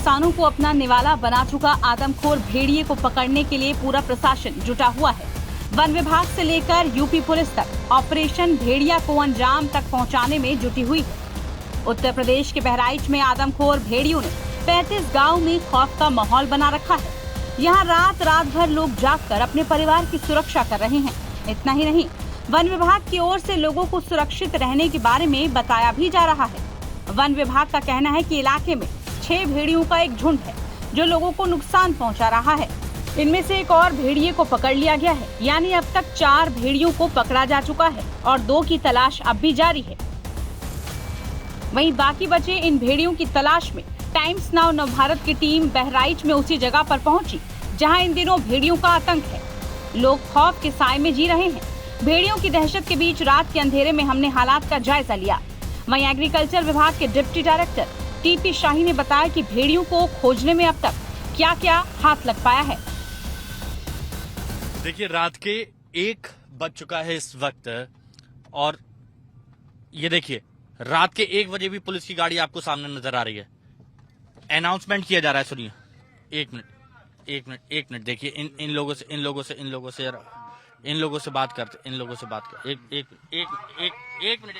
इंसानों को अपना निवाला बना चुका आदमखोर भेड़िए को पकड़ने के लिए पूरा प्रशासन जुटा हुआ है। वन विभाग से लेकर यूपी पुलिस तक ऑपरेशन भेड़िया को अंजाम तक पहुंचाने में जुटी हुई है। उत्तर प्रदेश के बहराइच में आदमखोर भेड़ियों ने 35 गांव में खौफ का माहौल बना रखा है। यहाँ रात भर लोग जागकर अपने परिवार की सुरक्षा कर रहे हैं। इतना ही नहीं, वन विभाग की ओर से लोगों को सुरक्षित रहने के बारे में बताया भी जा रहा है। वन विभाग का कहना है कि इलाके में 6 भेड़ियों का एक झुंड है जो लोगों को नुकसान पहुंचा रहा है। इनमें से एक और भेड़िए को पकड़ लिया गया है, यानी अब तक 4 भेड़ियों को पकड़ा जा चुका है और 2 की तलाश अब भी जारी है। वहीं बाकी बचे इन भेड़ियों की तलाश में टाइम्स नाउ नवभारत की टीम बहराइच में उसी जगह पर पहुंची जहां इन दिनों भेड़ियों का आतंक है। लोग खौफ के साए में जी रहे हैं। भेड़ियों की दहशत के बीच रात के अंधेरे में हमने हालात का जायजा लिया। वहीं एग्रीकल्चर विभाग के डिप्टी डायरेक्टर टीपी शाही ने बताया कि भेड़ियों को खोजने में अब तक क्या क्या हाथ लग पाया है। देखिए, रात के 1 बज चुका है इस वक्त और ये देखिए, रात के 1 बजे भी पुलिस की गाड़ी आपको सामने नजर आ रही है। अनाउंसमेंट किया जा रहा है, सुनिए। एक मिनट देखिए, इन लोगों से बात करते, एक मिनट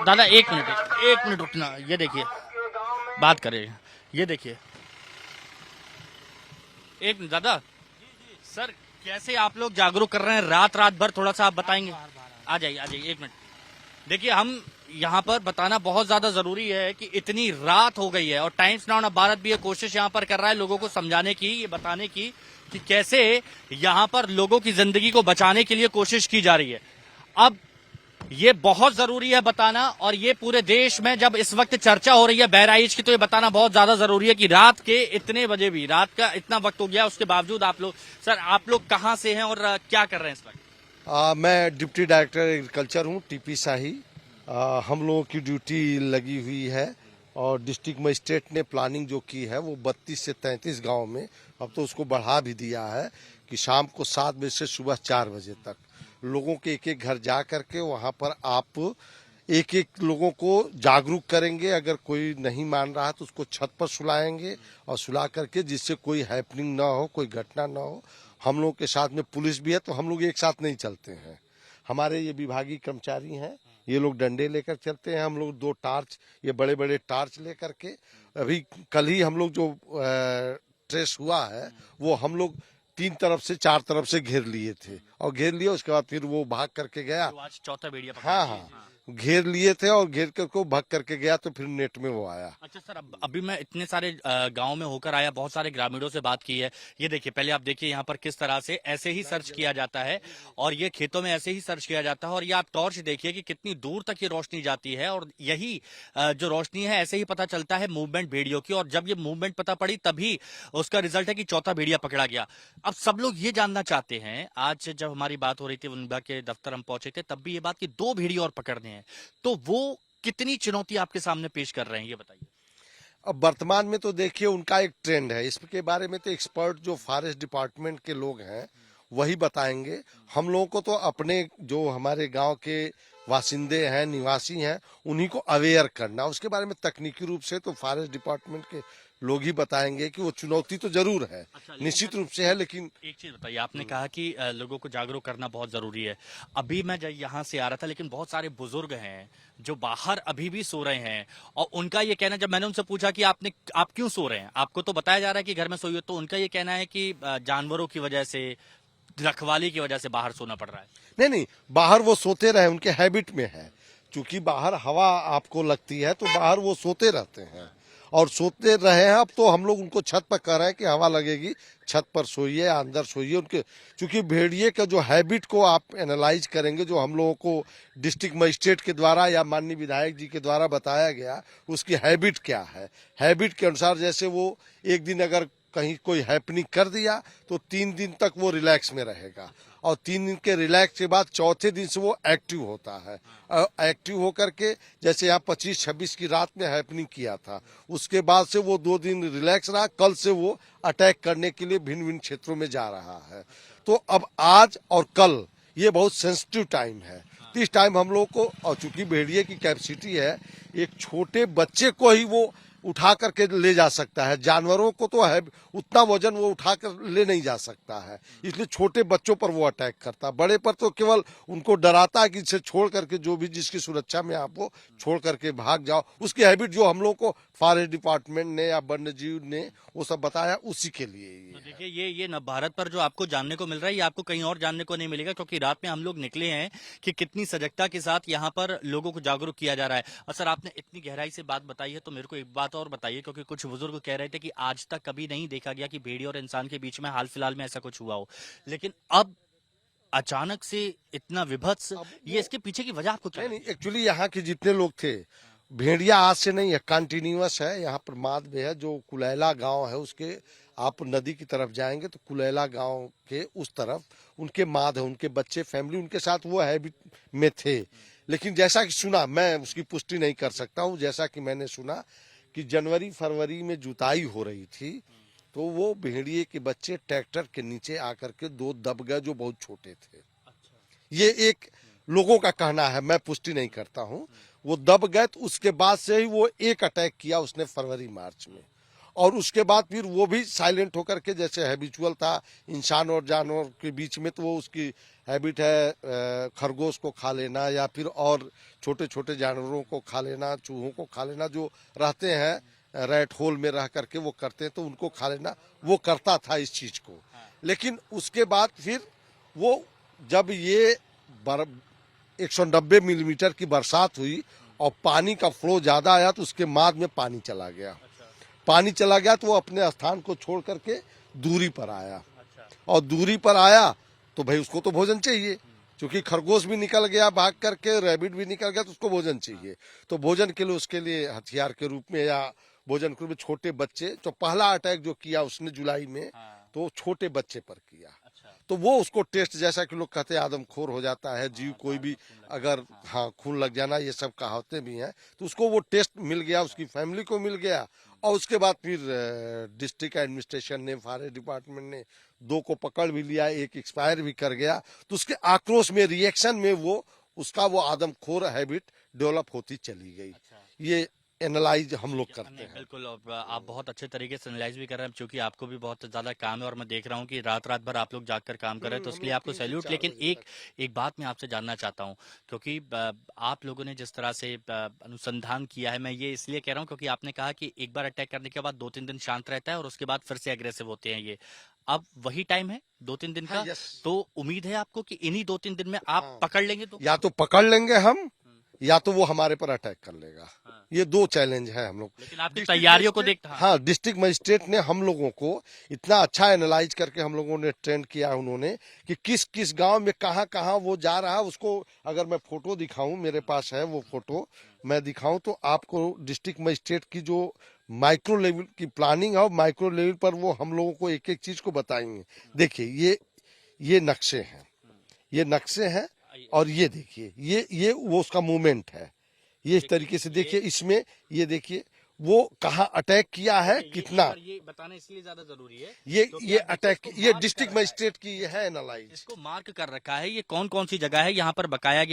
दादा, एक मिनट रुकना। ये देखिए, बात करें, ये देखिए, एक मिनट दादा। सर, कैसे आप लोग जागरूक कर रहे हैं रात भर, थोड़ा सा आप बताएंगे? आ जाइए, एक मिनट। देखिए, हम यहाँ पर बताना बहुत ज्यादा जरूरी है कि इतनी रात हो गई है और टाइम्स नाउ नवभारत भी ये कोशिश यहाँ पर कर रहा है लोगों को समझाने की, ये बताने की कि कैसे यहाँ पर लोगों की जिंदगी को बचाने के लिए कोशिश की जा रही है। अब ये बहुत जरूरी है बताना, और ये पूरे देश में जब इस वक्त चर्चा हो रही है बहराइच की, तो ये बताना बहुत ज्यादा जरूरी है कि रात के इतने बजे भी, रात का इतना वक्त हो गया, उसके बावजूद आप लोग कहाँ से हैं और क्या कर रहे हैं इस वक्त? मैं डिप्टी डायरेक्टर एग्रीकल्चर हूँ, टीपी शाही। हम लोगों की ड्यूटी लगी हुई है और डिस्ट्रिक्ट मजिस्ट्रेट ने प्लानिंग जो की है वो 32 से 33 गांव में, अब तो उसको बढ़ा भी दिया है कि शाम को 7 बजे से सुबह 4 बजे तक लोगों के एक घर जा करके वहां पर आप एक लोगों को जागरूक करेंगे। अगर कोई नहीं मान रहा तो उसको छत पर सुलाएंगे और सुला करके, जिससे कोई हैपनिंग ना हो, कोई घटना ना हो। हम लोग के साथ में पुलिस भी है, तो हम लोग एक साथ नहीं चलते हैं। हमारे ये विभागीय कर्मचारी हैं, ये लोग डंडे लेकर चलते हैं। हम लोग 2 टार्च, ये बड़े बड़े टार्च लेकर के, अभी कल ही हम लोग जो ट्रेस हुआ है वो हम लोग 3 तरफ से 4 तरफ से घेर लिए थे और घेर लिए, उसके बाद फिर वो भाग करके गया। तो आज चौथा भेड़िया पकड़ा। हाँ, घेर लिए थे और घेर करके भाग करके गया, तो फिर नेट में वो आया। अच्छा सर, अभी मैं इतने सारे गांव में होकर आया, बहुत सारे ग्रामीणों से बात की है। ये देखिए, पहले आप देखिए यहाँ पर किस तरह से ऐसे ही सर्च किया जाता है और ये खेतों में ऐसे ही सर्च किया जाता है, और ये आप टॉर्च देखिए कि कितनी दूर तक ये रोशनी जाती है, और यही जो रोशनी है ऐसे ही पता चलता है मूवमेंट भेड़ियों की। और जब ये मूवमेंट पता पड़ी तभी उसका रिजल्ट है कि चौथा भेड़िया पकड़ा गया। अब सब लोग ये जानना चाहते हैं, आज जब हमारी बात हो रही थी वन विभाग के दफ्तर हम पहुंचे थे, तब भी ये बात कि 2 भेड़िया और पकड़ने हैं, तो वो कितनी चुनौती आपके सामने पेश कर रहे हैं, ये बताइए। अब वर्तमान में तो देखिए उनका एक ट्रेंड है, इसके बारे में तो एक्सपर्ट जो फॉरेस्ट डिपार्टमेंट के लोग हैं वही बताएंगे। हम लोगों को तो अपने जो हमारे गांव के वासिंदे हैं, निवासी हैं, उन्हीं को अवेयर करना, उसके बारे में तकनीकी रूप से तो फॉरेस्ट डिपार्टमेंट के लोग ही बताएंगे कि वो चुनौती तो जरूर है, निश्चित रूप से है। लेकिन एक चीज बताइए, आपने कहा कि लोगों को जागरूक करना बहुत जरूरी है। अभी मैं यहाँ से आ रहा था, लेकिन बहुत सारे बुजुर्ग हैं जो बाहर अभी भी सो रहे हैं, और उनका ये कहना, जब मैंने उनसे पूछा कि आप क्यों सो रहे हैं, आपको तो बताया जा रहा है कि घर में सोइए, तो उनका ये कहना है कि जानवरों की वजह से, रखवाली की वजह से बाहर सोना पड़ रहा है। नहीं, बाहर वो सोते रहे, उनके हैबिट में है, क्योंकि बाहर हवा आपको लगती है तो बाहर वो सोते रहते हैं और सोते रहे हैं। अब तो हम लोग उनको छत पर कह रहे हैं कि हवा लगेगी, छत पर सोइए, अंदर सोइए। उनके क्योंकि भेड़िए का जो हैबिट को आप एनालाइज करेंगे, जो हम लोगों को डिस्ट्रिक्ट मजिस्ट्रेट के द्वारा या माननीय विधायक जी के द्वारा बताया गया, उसकी हैबिट क्या है। हैबिट के अनुसार जैसे वो एक दिन अगर कहीं कोई हैपनिंग कर दिया तो 3 दिन तक वो रिलैक्स में रहेगा, और 3 दिन के रिलैक्स के बाद चौथे दिन से वो एक्टिव होता है। एक्टिव होकर के, जैसे यहाँ 25-26 की रात में हैपनिंग किया था, उसके बाद से वो 2 दिन रिलैक्स रहा। कल से वो अटैक करने के लिए भिन्न भिन्न क्षेत्रों में जा रहा है। तो अब आज और कल ये बहुत सेंसिटिव टाइम है। इस टाइम हम लोग को, और चूंकि भेड़िए की कैपेसिटी है, एक छोटे बच्चे को ही वो उठा करके ले जा सकता है, जानवरों को तो है उतना वजन वो उठा कर ले नहीं जा सकता है, इसलिए छोटे बच्चों पर वो अटैक करता है। बड़े पर तो केवल उनको डराता है कि इसे छोड़ करके जो भी जिसकी सुरक्षा में आप हो छोड़ करके भाग जाओ। उसकी हैबिट जो हम लोग को फॉरेस्ट डिपार्टमेंट ने या वन्य जीव ने वो सब बताया, उसी के लिए ही तो है। देखिए ये न भारत पर जो आपको जानने को मिल रहा है ये आपको कहीं और जानने को नहीं मिलेगा, क्योंकि रात में हम लोग निकले हैं कि कितनी सजगता के साथ यहाँ पर लोगों को जागरूक किया जा रहा है। और सर आपने इतनी गहराई से बात बताई है तो मेरे को एक बात और बताइए, क्योंकि कुछ बुजुर्ग कह रहे थे कि आज तक कभी नहीं देखा गया कि भेड़िया और इंसान के बीच में हाल फिलहाल में ऐसा कुछ हुआ हो, लेकिन अब अचानक से इतना विभत्स, ये इसके पीछे की वजह आपको क्या नहीं, एक्चुअली यहाँ के जितने लोग थे, भेड़िया आज से नहीं है, कंटिन्यूअस है। यहाँ पर माद में है, जो कुलैला गांव है उसके आप नदी की तरफ जाएंगे तो कुलैला गांव के उस तरफ उनके माद है, उनके बच्चे फैमिली उनके साथ वो हैबिट में थे। लेकिन जैसा कि सुना, मैं उसकी पुष्टि नहीं कर सकता हूँ, जैसा कि मैंने सुना कि जनवरी फरवरी में जुताई हो रही थी तो वो भेड़िए के बच्चे ट्रैक्टर के नीचे आकर के दो दब गए जो बहुत छोटे थे। ये एक लोगों का कहना है, मैं पुष्टि नहीं करता हूँ। वो दब गए तो उसके बाद से ही वो एक अटैक किया उसने फरवरी मार्च में, और उसके बाद फिर वो भी साइलेंट होकर के जैसे हैबिचुअल था इंसान और जानवर के बीच में, तो वो उसकी हैबिट है खरगोश को खा लेना या फिर और छोटे छोटे जानवरों को खा लेना, चूहों को खा लेना, जो रहते हैं रैट होल में रह करके वो करते हैं तो उनको खा लेना, वो करता था इस चीज को। लेकिन उसके बाद फिर वो जब ये 190 मिलीमीटर की बरसात हुई और पानी का फ्लो ज्यादा आया तो उसके माद में पानी चला गया। पानी चला गया तो वो अपने स्थान को छोड़ करके दूरी पर आया, और दूरी पर आया तो भाई उसको तो भोजन चाहिए, क्योंकि खरगोश भी निकल गया भाग करके, रैबिट भी निकल गया तो उसको भोजन चाहिए। तो भोजन के लिए उसके लिए हथियार के रूप में या भोजन के रूप में छोटे बच्चे, तो पहला अटैक जो किया उसने जुलाई में तो छोटे बच्चे पर किया। तो वो उसको टेस्ट, जैसा कि लोग कहते हैं आदमखोर हो जाता है जीव कोई भी, अगर हाँ खून लग जाना, ये सब कहावतें भी हैं, तो उसको वो टेस्ट मिल गया, उसकी फैमिली को मिल गया। और उसके बाद फिर डिस्ट्रिक्ट एडमिनिस्ट्रेशन ने, फॉरेस्ट डिपार्टमेंट ने 2 को पकड़ भी लिया, 1 एक्सपायर भी कर गया। तो उसके आक्रोश में, रिएक्शन में वो उसका वो आदमखोर हैबिट डेवलप होती चली गई। ये एनालाइज हम लोग करते हैं। बिल्कुल, आप बहुत अच्छे तरीके से एनालाइज भी कर रहे हैं, क्योंकि आपको भी बहुत ज्यादा काम है और मैं देख रहा हूँ कि रात रात भर आप लोग जागकर काम कर रहे हैं, तो उसके लिए आपको सैल्यूट। लेकिन एक बात मैं आपसे जानना चाहता हूँ, क्योंकि आप लोगों ने जिस तरह से अनुसंधान किया है, मैं ये इसलिए कह रहा हूँ क्योंकि आपने कहा कि एक बार अटैक करने के बाद 2-3 दिन शांत रहता है और उसके बाद फिर से एग्रेसिव होते हैं। ये अब वही टाइम है 2-3 दिन का। तो उम्मीद है आपको कि इन्हीं 2-3 दिन में आप पकड़ लेंगे? तो या तो पकड़ लेंगे हम, या तो वो हमारे पर अटैक कर लेगा। ये 2 चैलेंज है हम लोग। लेकिन आपकी तैयारियों को देखता, हाँ, डिस्ट्रिक्ट मजिस्ट्रेट ने हम लोगों को इतना अच्छा एनालाइज करके हम लोगों ने ट्रेंड किया उन्होंने कि किस किस गांव में कहाँ कहाँ वो जा रहा है। उसको अगर मैं फोटो दिखाऊं, मेरे पास है वो फोटो, मैं दिखाऊं तो आपको डिस्ट्रिक्ट मजिस्ट्रेट की जो माइक्रो लेवल की प्लानिंग है, माइक्रो लेवल पर वो हम लोगों को एक एक चीज को बताएंगे। देखिए ये नक्शे हैं, ये नक्शे हैं, और ये देखिए ये वो उसका मूवमेंट है। ये इस तरीके से देखिए, इसमें ये देखिए वो कहाँ अटैक किया है, कितना, ये बताना इसलिए ज्यादा जरूरी है। ये अटैक, ये डिस्ट्रिक्ट मजिस्ट्रेट की ये है एनालाइज। इसको मार्क कर रखा है, ये कौन कौन सी जगह है यहाँ पर बताया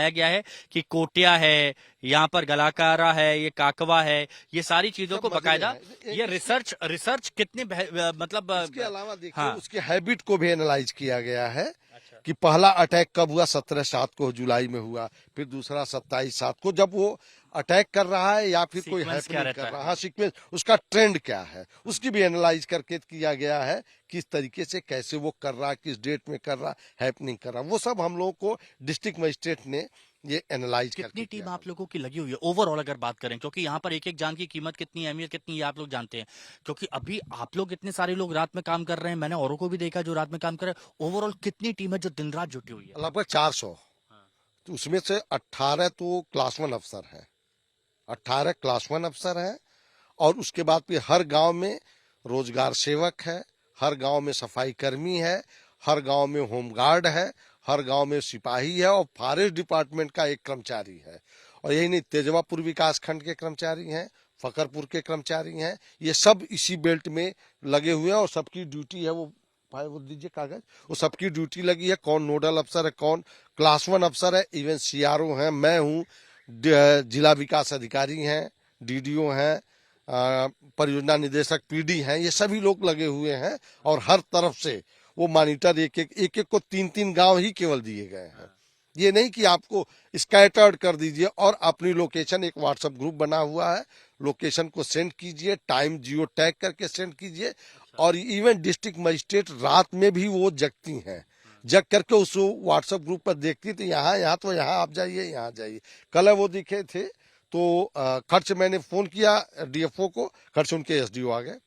गया है कि कोटिया है, यहाँ पर गलाकारा है, ये काकवा है, ये सारी चीजों को बकायदा ये रिसर्च कितने मतलब इसके अलावा देखिए उसके हैबिट को भी एनालाइज किया गया है कि पहला अटैक कब हुआ, 17/7 को जुलाई में हुआ, फिर दूसरा 27/7 को, जब वो अटैक कर रहा है या फिर कोई हैपनिंग कर रहा है, सीक्वेंस उसका ट्रेंड क्या है, उसकी भी एनालाइज करके किया गया है, किस तरीके से कैसे वो कर रहा है, किस डेट में कर रहा है, हैपनिंग कर रहा है, वो सब हम लोगों को डिस्ट्रिक्ट मजिस्ट्रेट ने ये एनालाइज करके। कितनी टीम आप लोगों की लगी हुई है ओवरऑल अगर बात करें, क्योंकि यहाँ पर एक एक जान की कीमत कितनी, अहमियत कितनी है आप लोग जानते हैं, क्योंकि अभी आप लोग इतने सारे लोग रात में काम कर रहे हैं, मैंने औरों को भी देखा जो रात में काम कर रहे हैं। ओवरऑल कितनी टीम है जो दिन रात जुटी हुई है? लगभग 400। तो उसमें से 18 तो क्लास 1 अफसर है, 18 क्लास 1 अफसर है, और उसके बाद फिर हर गांव में रोजगार सेवक है, हर गांव में सफाई कर्मी है, हर गांव में होमगार्ड है, हर गांव में सिपाही है, और फॉरेस्ट डिपार्टमेंट का एक कर्मचारी है। और यही नहीं, तेजवापुर विकास खंड के कर्मचारी हैं, फकरपुर के कर्मचारी हैं, ये सब इसी बेल्ट में लगे हुए हैं, और सबकी ड्यूटी है वो दीजिए कागज, वो सबकी ड्यूटी लगी है, कौन नोडल अफसर है, कौन क्लास 1 अफसर है, इवन सीआरओ है, मैं हूँ, जिला विकास अधिकारी हैं, डीडीओ हैं, परियोजना निदेशक पीडी हैं, ये सभी लोग लगे हुए हैं और हर तरफ से वो मॉनिटर एक एक को 3-3 गांव ही केवल दिए गए हैं। ये नहीं कि आपको स्कैटर्ड कर दीजिए और अपनी लोकेशन, एक व्हाट्सएप ग्रुप बना हुआ है, लोकेशन को सेंड कीजिए, टाइम जियो टैग करके सेंड कीजिए। और इवन डिस्ट्रिक्ट मजिस्ट्रेट रात में भी वो जगती हैं, जग करके उस व्हाट्सएप ग्रुप पर देखती थी, यहाँ तो यहाँ आप जाइए, यहाँ जाइए। कल वो दिखे थे तो खर्च मैंने फोन किया डीएफओ को, खर्च उनके एसडीओ आ गए,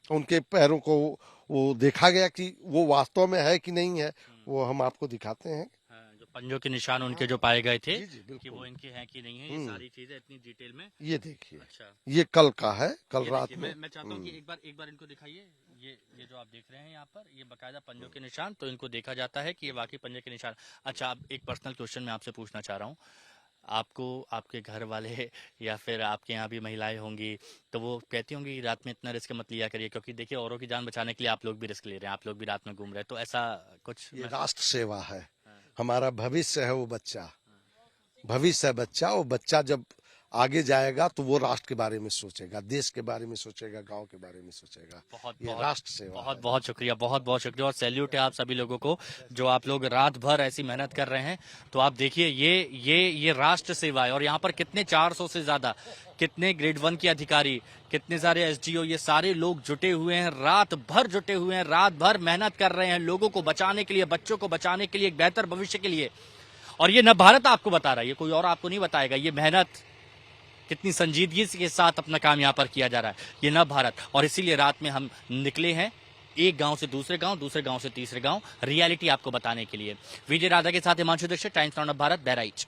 उनके पैरों को वो देखा गया कि वो वास्तव में है कि नहीं है, वो हम आपको दिखाते हैं। जो पंजों के निशान उनके जो पाए गए थे जी, जी, बिल्कुल। कि वो इनके हैं कि नहीं है, ये सारी चीजें इतनी डिटेल में। ये देखिए, अच्छा, ये कल का है, कल ये रात देखिए, में। मैं चाहता हूँ कि एक बार इनको दिखाइए। ये जो आप देख रहे हैं यहाँ पर, ये बकायदा पंजों के निशान, तो इनको देखा जाता है कि ये वाकई पंजे के निशान। अच्छा, अब एक पर्सनल क्वेश्चन मैं आपसे पूछना चाह रहा हूँ। आपको आपके घर वाले या फिर आपके यहाँ भी महिलाएं होंगी तो वो कहती होंगी कि रात में इतना रिस्क मत लिया करिए, क्योंकि देखिए औरों की जान बचाने के लिए आप लोग भी रिस्क ले रहे हैं, आप लोग भी रात में घूम रहे हैं, तो ऐसा कुछ? ये राष्ट्र सेवा है, हमारा भविष्य है वो बच्चा, भविष्य है बच्चा। वो बच्चा जब आगे जाएगा तो वो राष्ट्र के बारे में सोचेगा, देश के बारे में सोचेगा, गांव के बारे में सोचेगा। ये राष्ट्र सेवा। बहुत बहुत शुक्रिया, बहुत बहुत शुक्रिया और सैल्यूट है आप सभी लोगों को जो आप लोग रात भर ऐसी मेहनत कर रहे हैं। तो आप देखिए ये राष्ट्र सेवा है और यहाँ पर कितने 400 से ज्यादा, कितने ग्रेड 1 के अधिकारी, कितने सारे एसडीओ, ये सारे लोग जुटे हुए हैं, रात भर जुटे हुए हैं, रात भर मेहनत कर रहे हैं लोगों को बचाने के लिए, बच्चों को बचाने के लिए, एक बेहतर भविष्य के लिए। और ये न भारत आपको बता रहा है, ये कोई और आपको नहीं बताएगा, ये मेहनत कितनी संजीदगी के साथ अपना काम यहाँ पर किया जा रहा है, ये न भारत। और इसीलिए रात में हम निकले हैं एक गांव से दूसरे गांव, दूसरे गांव से तीसरे गांव, रियलिटी आपको बताने के लिए। विजय राधा के साथ Himanshu Dikshit, Times Now of Bharat, Bahraich.